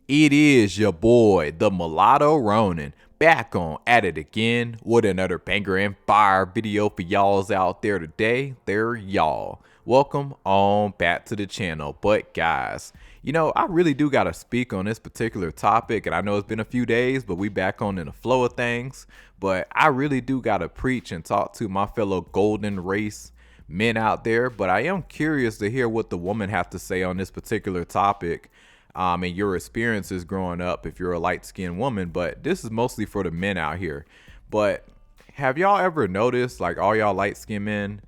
It is your boy, the Mulatto Ronin, back on at it again with another banger and fire video for y'all's out there today. They're y'all. Welcome on back to the channel. But guys, I really do gotta speak on this particular topic, and I know it's been a few days, but we back on in the flow of things. But I really do gotta preach and talk to my fellow golden race men out there. But I am curious to hear what the woman have to say on this particular topic, and your experiences growing up if you're a light-skinned woman. But this is mostly for the men out here. But have y'all ever noticed, like, all y'all light-skinned men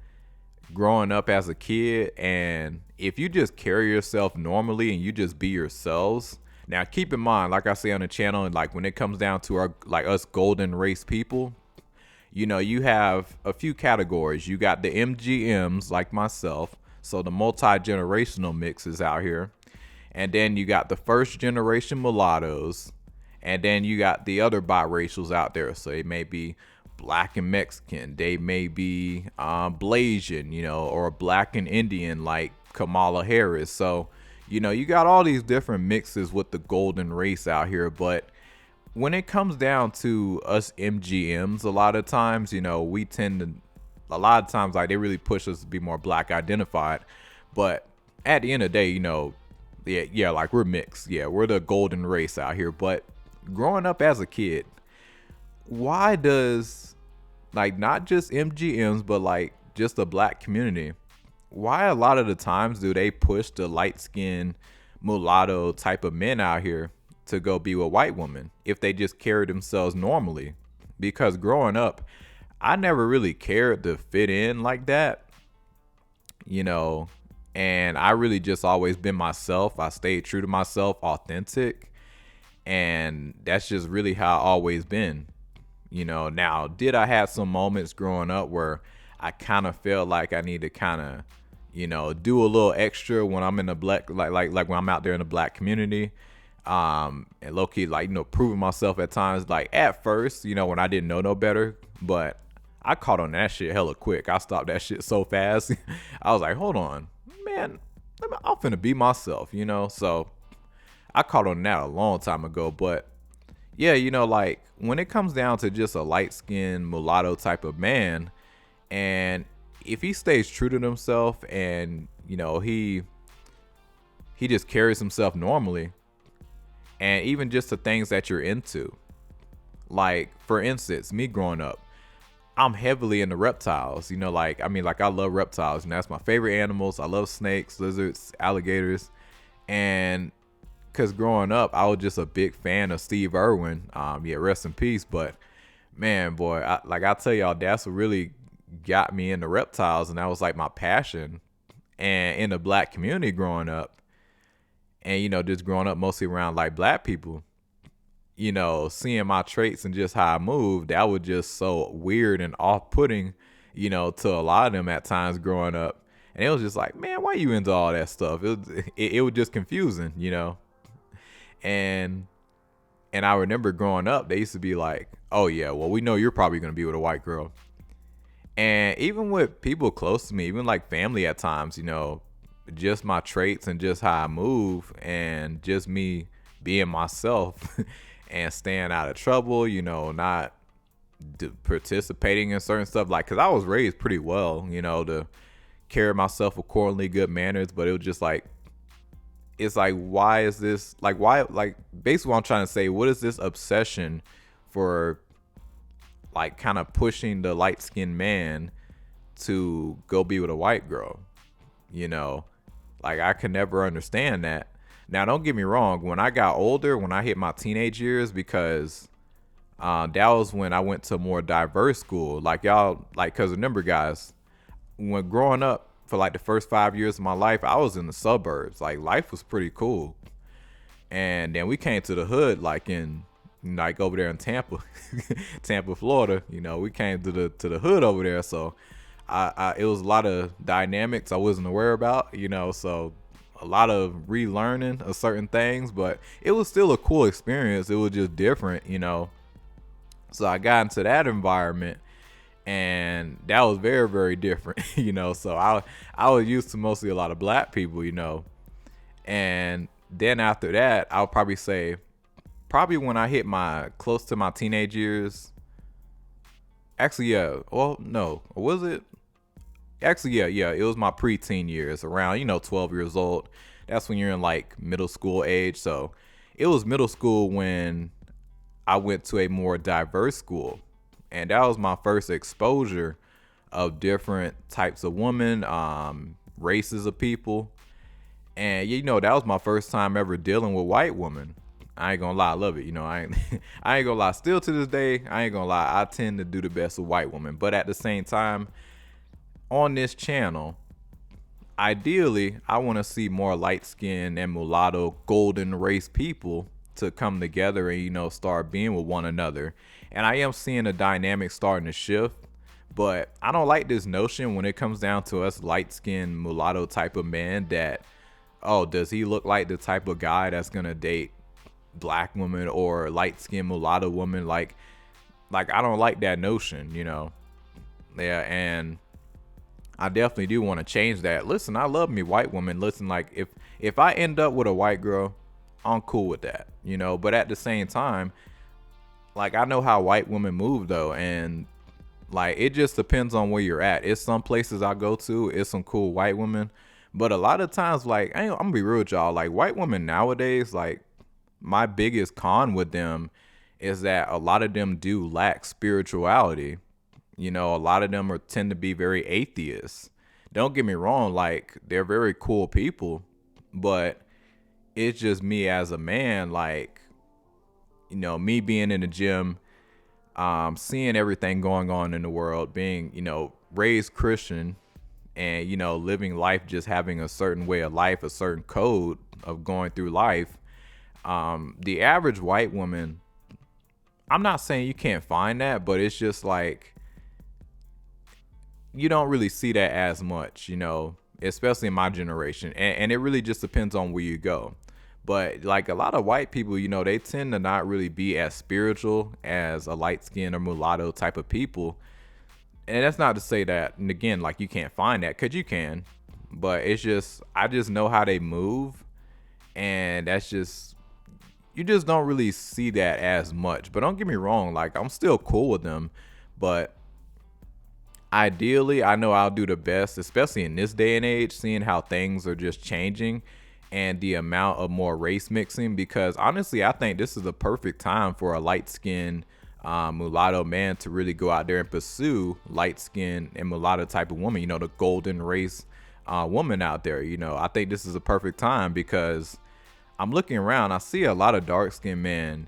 growing up as a kid, and if you just carry yourself normally and you just be yourselves? Now keep in mind, like I say on the channel, and like when it comes down to our, like, us golden race people, you have a few categories. You got the MGMs like myself, so the multi-generational mixes out here. And then you got the first generation mulattoes. And then you got the other biracials out there. So they may be black and Mexican. They may be Blasian, or black and Indian like Kamala Harris. So, you got all these different mixes with the golden race out here. But when it comes down to us MGMs, a lot of times, we tend to, a lot of times, like, they really push us to be more black identified. But at the end of the day, yeah, like, we're mixed. Yeah, we're the golden race out here. But growing up as a kid, why does, like, not just MGMs, but like just the black community, why a lot of the times do they push the light skinned mulatto type of men out here to go be with white women if they just carry themselves normally? Because growing up, I never really cared to fit in like that, you know, and I really just always been myself. I stayed true to myself, authentic, and that's just really how I always been. Now, did I have some moments growing up where I kind of felt like I need to kind of, do a little extra when I'm in the black, like when I'm out there in the black community, and low key, like, proving myself at times, like at first, when I didn't know no better. But I caught on that shit hella quick. I stopped that shit so fast. I was like, hold on, man, I'm finna be myself, So I caught on that a long time ago. But yeah, like, when it comes down to just a light-skinned mulatto type of man, and if he stays true to himself, and he just carries himself normally, and even just the things that you're into, like, for instance, me growing up, I'm heavily into reptiles. Like, I love reptiles, and that's my favorite animals. I love snakes, lizards, alligators, and because growing up, I was just a big fan of Steve Irwin. Yeah, rest in peace. But man, boy, I tell y'all, that's what really got me into reptiles, and that was like my passion. And in the black community growing up, and just growing up mostly around like black people, seeing my traits and just how I moved, that was just so weird and off-putting, to a lot of them at times growing up. And it was just like, man, why you into all that stuff? It was just confusing. And I remember growing up, they used to be like, oh yeah, well, we know you're probably gonna be with a white girl. And even with people close to me, even like family at times, just my traits and just how I move, and just me being myself and staying out of trouble, not participating in certain stuff. Like, cause I was raised pretty well, to carry myself accordingly, good manners. But it was just like, it's like, why is this, like, why, like, basically what I'm trying to say, what is this obsession for, like, kind of pushing the light-skinned man to go be with a white girl? Like, I could never understand that. Now, don't get me wrong, when I got older, when I hit my teenage years, because that was when I went to a more diverse school, like, y'all, like, because remember, guys, when growing up, for like the first 5 years of my life, I was in the suburbs. Like, life was pretty cool. And then we came to the hood, like like over there in Tampa, Tampa, Florida. We came to the hood over there. So it was a lot of dynamics I wasn't aware about, so a lot of relearning of certain things, but it was still a cool experience. It was just different, So I got into that environment, and that was very, very different. So I was used to mostly a lot of black people, and Then after that, I'll probably say, probably when I hit my close to my teenage years. Actually, yeah. Well, no, was it? Actually, yeah. It was my preteen years, around 12 years old. That's when you're in like middle school age. So it was middle school when I went to a more diverse school, and that was my first exposure of different types of women, races of people. And that was my first time ever dealing with white women. I ain't gonna lie, I love it. I ain't, I ain't gonna lie. Still to this day, I ain't gonna lie. I tend to do the best with white women, but at the same time, on this channel, ideally, I want to see more light skinned and mulatto golden race people to come together and start being with one another. And I am seeing a dynamic starting to shift, but I don't like this notion when it comes down to us light skinned mulatto type of men that, oh, does he look like the type of guy that's gonna date black women or light skinned mulatto woman? Like I don't like that notion. Yeah, and I definitely do want to change that. Listen, I love me white women. Listen, like if I end up with a white girl, I'm cool with that. But at the same time, like I know how white women move though, and like it just depends on where you're at. It's some places I go to, it's some cool white women, but a lot of times, like I'm gonna be real with y'all, like white women nowadays, like my biggest con with them is that a lot of them do lack spirituality. A lot of them tend to be very atheists. Don't get me wrong, like they're very cool people, but it's just me as a man, like, me being in the gym, seeing everything going on in the world, being, raised Christian and, living life, just having a certain way of life, a certain code of going through life. The average white woman, I'm not saying you can't find that, but it's just like, you don't really see that as much, especially in my generation. And it really just depends on where you go. But like a lot of white people, they tend to not really be as spiritual as a light skinned or mulatto type of people. And that's not to say that, and again, like you can't find that, because you can. But it's just, I just know how they move. And that's just, you just don't really see that as much. But don't get me wrong, like I'm still cool with them. But ideally, I know I'll do the best, especially in this day and age, seeing how things are just changing and the amount of more race mixing. Because honestly, I think this is the perfect time for a light skinned mulatto man to really go out there and pursue light skinned and mulatto type of woman, the golden race woman out there. I think this is a perfect time because I'm looking around, I see a lot of dark skinned men.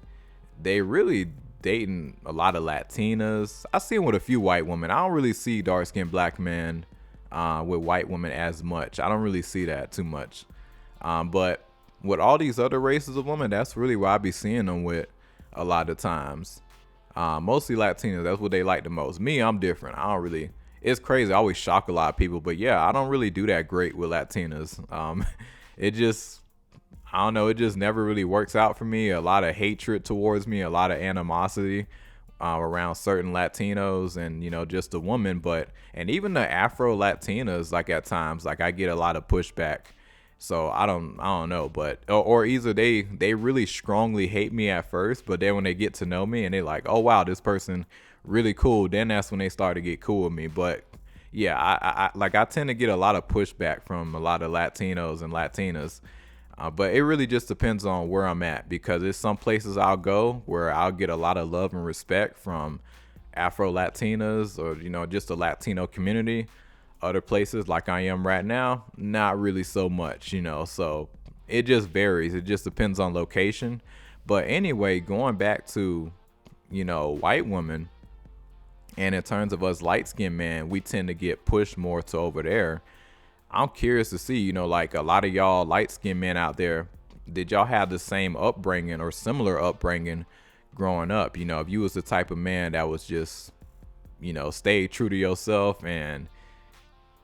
They really dating a lot of Latinas. I see them with a few white women. I don't really see dark skinned black men with white women as much. I don't really see that too much. But with all these other races of women, that's really where I be seeing them with a lot of times. Mostly Latinas, that's what they like the most. Me, I'm different. I don't really, it's crazy. I always shock a lot of people, but yeah, I don't really do that great with Latinas. It just, I don't know, it just never really works out for me. A lot of hatred towards me, a lot of animosity around certain Latinos and, just the woman. And even the Afro Latinas, like at times, like I get a lot of pushback. So I don't know, but, or either they really strongly hate me at first, but then when they get to know me and they like, oh wow, this person really cool, then that's when they start to get cool with me. But yeah, I tend to get a lot of pushback from a lot of Latinos and Latinas. But it really just depends on where I'm at, because there's some places I'll go where I'll get a lot of love and respect from Afro Latinas or, just the Latino community. Other places, like I am right now, not really so much, so it just varies. It just depends on location. But anyway, going back to, white women, and in terms of us light-skinned men, we tend to get pushed more to over there. I'm curious to see, like a lot of y'all light-skinned men out there, did y'all have the same upbringing or similar upbringing growing up? If you was the type of man that was just, stay true to yourself, and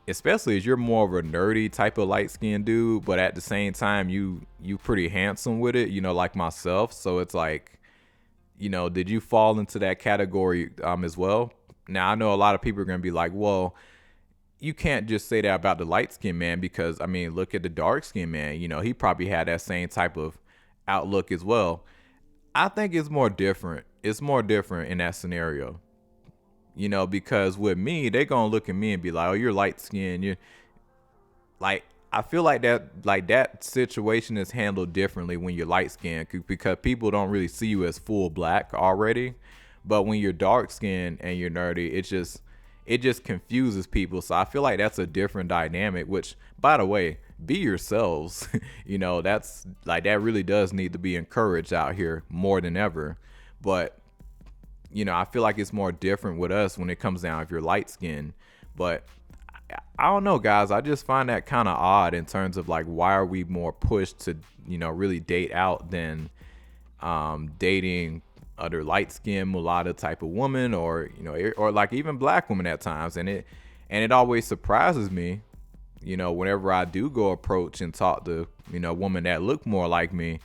especially as you're more of a nerdy type of light-skinned dude, but at the same time, you pretty handsome with it, like myself. So it's like, did you fall into that category as well? Now, I know a lot of people are going to be like, well, you can't just say that about the light skinned man, because I mean, look at the dark skinned man. He probably had that same type of outlook as well. I think it's more different. It's more different in that scenario. Because with me, they gonna look at me and be like, "Oh, you're light skinned. You like." I feel like that situation is handled differently when you're light skinned, because people don't really see you as full black already. But when you're dark skinned and you're nerdy, it just confuses people. So I feel like that's a different dynamic. Which, by the way, be yourselves. That's like, that really does need to be encouraged out here more than ever. But I feel like it's more different with us when it comes down if you're light skinned. But I don't know, guys. I just find that kind of odd in terms of like, why are we more pushed to, really date out than dating other light skinned mulatto type of woman, or, or like even black women at times. And it always surprises me, whenever I do go approach and talk to, women that look more like me.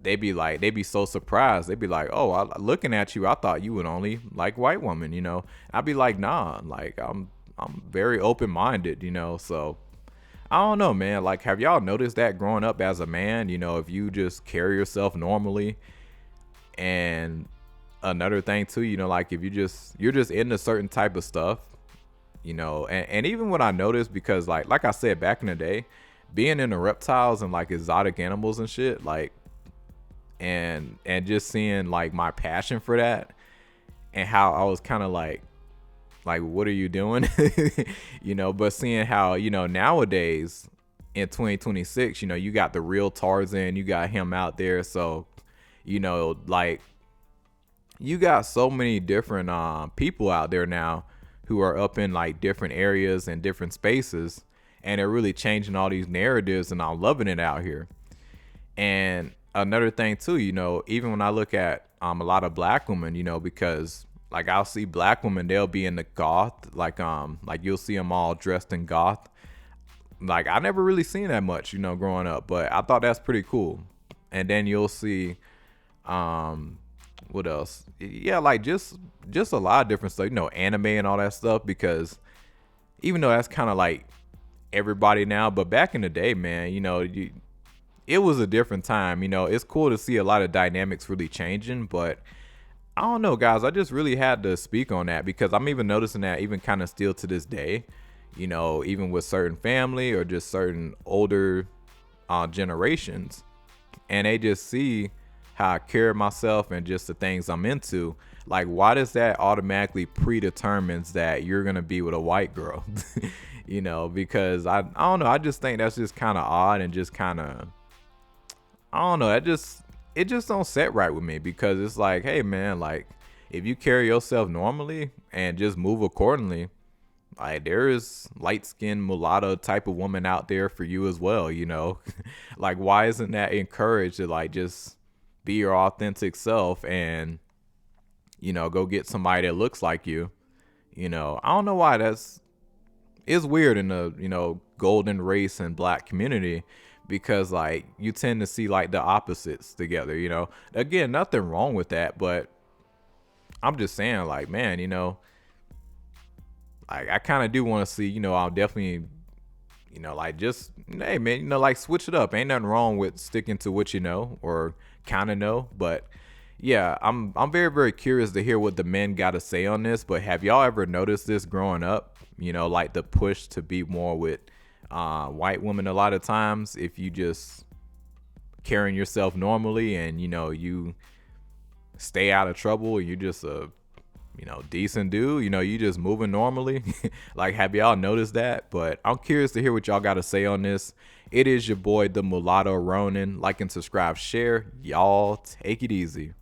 They be so surprised. They be like, "Oh, looking at you, I thought you would only like white women." I'd be like, "Nah, like I'm very open minded." So I don't know, man. Like, have y'all noticed that growing up as a man? If you just carry yourself normally, and another thing too, like if you're just into certain type of stuff, and even what I noticed, because like I said, back in the day, being into reptiles and like exotic animals and shit, like. And just seeing like my passion for that, and how I was kind of like, what are you doing? But seeing how, nowadays in 2026, you got the real Tarzan, you got him out there. So, like, you got so many different people out there now who are up in like different areas and different spaces, and they're really changing all these narratives, and I'm loving it out here. And another thing too, even when I look at a lot of black women, because like I'll see black women, they'll be in the goth, like you'll see them all dressed in goth. Like I never really seen that much, growing up, but I thought that's pretty cool. And then you'll see, what else? Yeah, like just a lot of different stuff, anime and all that stuff, because even though that's kind of like everybody now, but back in the day, man, it was a different time. It's cool to see a lot of dynamics really changing, but I don't know, guys. I just really had to speak on that, because I'm even noticing that even kind of still to this day, even with certain family or just certain older generations, and they just see how I carry myself and just the things I'm into. Like, why does that automatically predetermines that you're going to be with a white girl? Because I don't know. I just think that's just kind of odd, and just kind of, I don't know. It just don't set right with me, because it's like, hey man, like if you carry yourself normally and just move accordingly, like there is light skinned mulatto type of woman out there for you as well, Like, why isn't that encouraged to like just be your authentic self and, go get somebody that looks like you? I don't know why it's weird in the, golden race and black community, because like you tend to see like the opposites together. Again, nothing wrong with that, but I'm just saying, like, man, like I kind of do want to see, I'll definitely, like, just, hey man, like switch it up. Ain't nothing wrong with sticking to what you know or kind of know. But yeah, I'm very, very curious to hear what the men got to say on this. But have y'all ever noticed this growing up, like the push to be more with white women? A lot of times, if you just carrying yourself normally and you stay out of trouble, you just a decent dude, you just moving normally. Like, have y'all noticed that? But I'm curious to hear what y'all got to say on this. It is your boy, the Mulatto Ronin. Like and subscribe, share. Y'all take it easy.